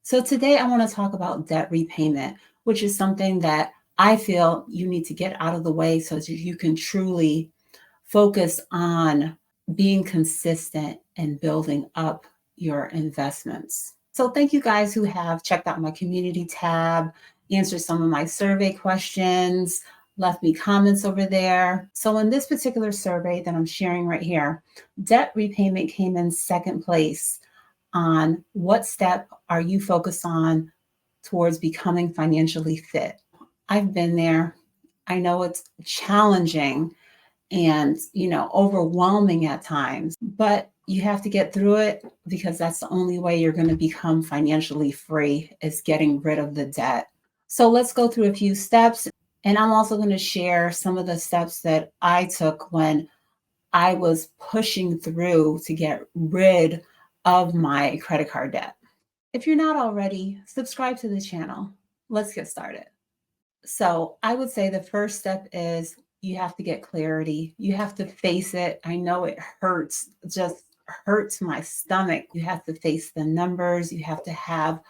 So today I want to talk about debt repayment, which is something that I feel you need to get out of the way so that you can truly focus on being consistent and building up your investments. So thank you guys who have checked out my community tab, answered some of my survey questions, left me comments over there. So in this particular survey that I'm sharing right here, debt repayment came in second place on what step are you focused on towards becoming financially fit. I've been there. I know it's challenging and, overwhelming at times, but you have to get through it because that's the only way you're going to become financially free is getting rid of the debt. So let's go through a few steps. And I'm also going to share some of the steps that I took when I was pushing through to get rid of my credit card debt. If you're not already, subscribe to the channel. Let's get started. So I would say the first step is you have to get clarity. You have to face it. I know it hurts, just hurts my stomach. You have to face the numbers. You have to have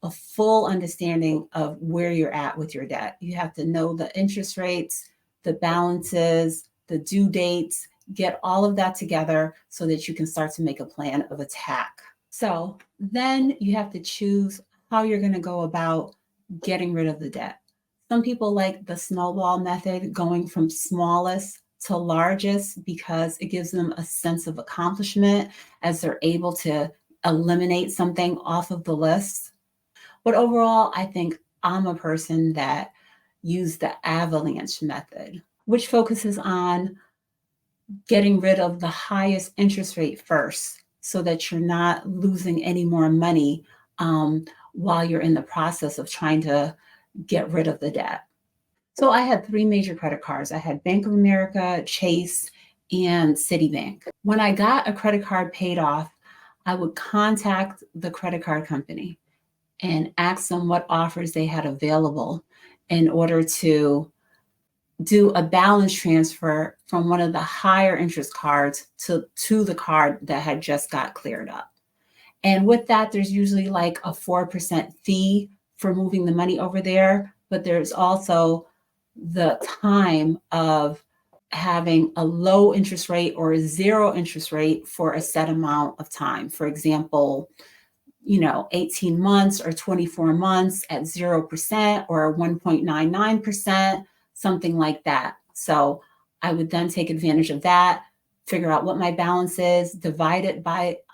a full understanding of where you're at with your debt. You have to know the interest rates, the balances, the due dates, get all of that together so that you can start to make a plan of attack. So then you have to choose how you're going to go about getting rid of the debt. Some people like the snowball method, going from smallest to largest, because it gives them a sense of accomplishment as they're able to eliminate something off of the list. But overall, I think I'm a person that used the Avalanche method, which focuses on getting rid of the highest interest rate first so that you're not losing any more money while you're in the process of trying to get rid of the debt. So I had 3 major credit cards. I had Bank of America, Chase, and Citibank. When I got a credit card paid off, I would contact the credit card company and ask them what offers they had available in order to do a balance transfer from one of the higher interest cards to the card that had just got cleared up. And with that, there's usually like a 4% fee for moving the money over there, but there's also the time of having a low interest rate or a zero interest rate for a set amount of time. For example, 18 months or 24 months at 0% or 1.99%, something like that. So I would then take advantage of that, figure out what my balance is, divide it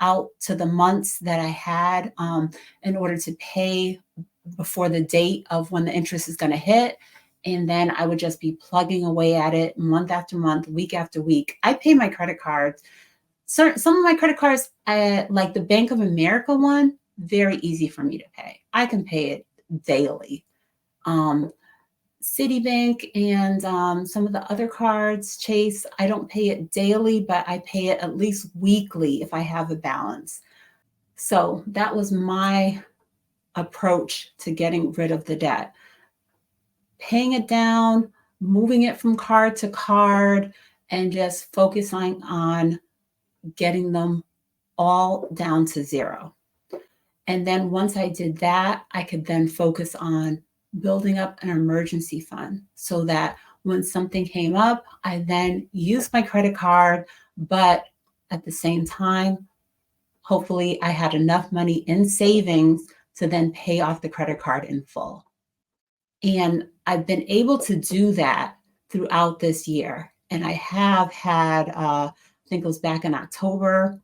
out to the months that I had in order to pay before the date of when the interest is going to hit. And then I would just be plugging away at it month after month, week after week. I pay my credit cards. Some of my credit cards, like the Bank of America one, very easy for me to pay. I can pay it daily. Citibank and some of the other cards, Chase, I don't pay it daily, but I pay it at least weekly if I have a balance. So that was my approach to getting rid of the debt. Paying it down, moving it from card to card, and just focusing on getting them all down to zero. And then once I did that, I could then focus on building up an emergency fund so that when something came up, I then used my credit card, but at the same time, hopefully I had enough money in savings to then pay off the credit card in full. And I've been able to do that throughout this year. And I have had, I think it was back in October,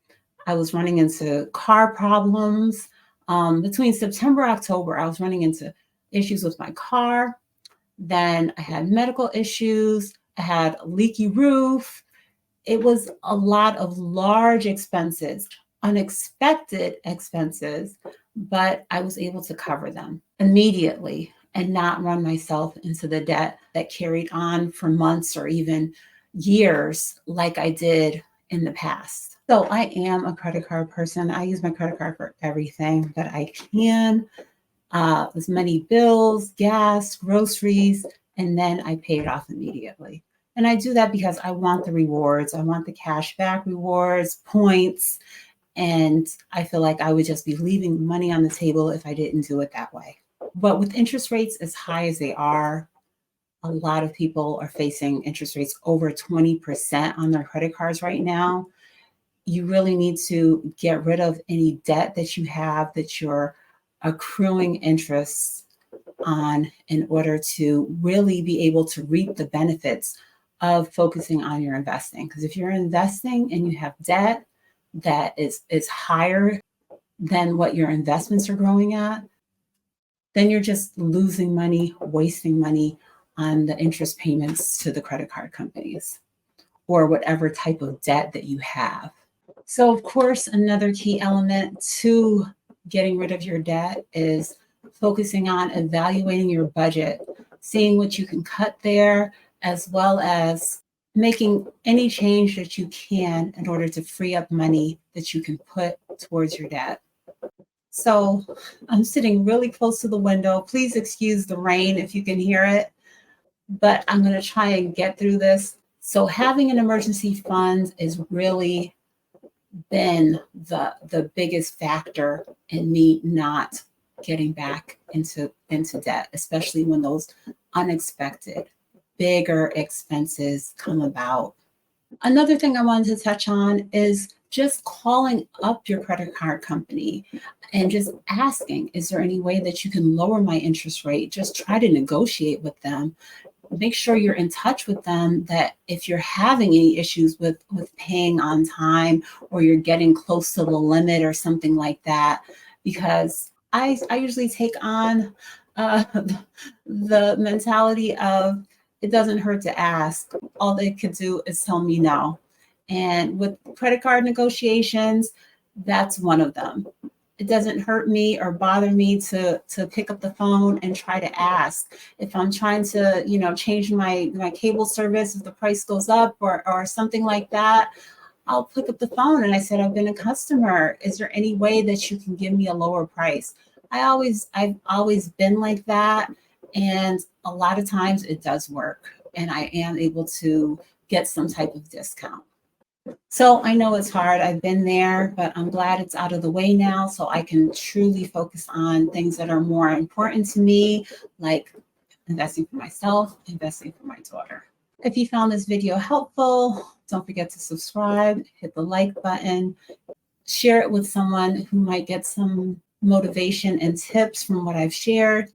I was running into car problems. Between September and October, I was running into issues with my car. Then I had medical issues. I had a leaky roof. It was a lot of large expenses, unexpected expenses, but I was able to cover them immediately and not run myself into the debt that carried on for months or even years like I did in the past. So I am a credit card person. I use my credit card for everything that I can, as many bills, gas, groceries, and then I pay it off immediately. And I do that because I want the rewards. I want the cash back rewards, points, And I feel like I would just be leaving money on the table if I didn't do it that way. But with interest rates as high as they are, a lot of people are facing interest rates over 20% on their credit cards right now. You really need to get rid of any debt that you have that you're accruing interest on in order to really be able to reap the benefits of focusing on your investing. Because if you're investing and you have debt that is higher than what your investments are growing at, then you're just losing money, wasting money on the interest payments to the credit card companies or whatever type of debt that you have. So, of course, another key element to getting rid of your debt is focusing on evaluating your budget, seeing what you can cut there, as well as making any change that you can in order to free up money that you can put towards your debt. So I'm sitting really close to the window. Please excuse the rain if you can hear it, but I'm going to try and get through this. So having an emergency fund is really been the biggest factor in me not getting back into debt, especially when those unexpected bigger expenses come about. Another thing I wanted to touch on is just calling up your credit card company and just asking, is there any way that you can lower my interest rate? Just try to negotiate with them. Make sure you're in touch with them, that if you're having any issues with paying on time or you're getting close to the limit or something like that, because I usually take on the mentality of it doesn't hurt to ask. All they could do is tell me no. And with credit card negotiations, that's one of them. It doesn't hurt me or bother me to pick up the phone and try to ask. If I'm trying to, change my cable service, if the price goes up or something like that, I'll pick up the phone and I said, I've been a customer. Is there any way that you can give me a lower price? I've always been like that. And a lot of times it does work. And I am able to get some type of discount. So I know it's hard. I've been there, but I'm glad it's out of the way now so I can truly focus on things that are more important to me, like investing for myself, investing for my daughter. If you found this video helpful, don't forget to subscribe, hit the like button, share it with someone who might get some motivation and tips from what I've shared.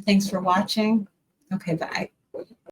Thanks for watching. Okay, bye.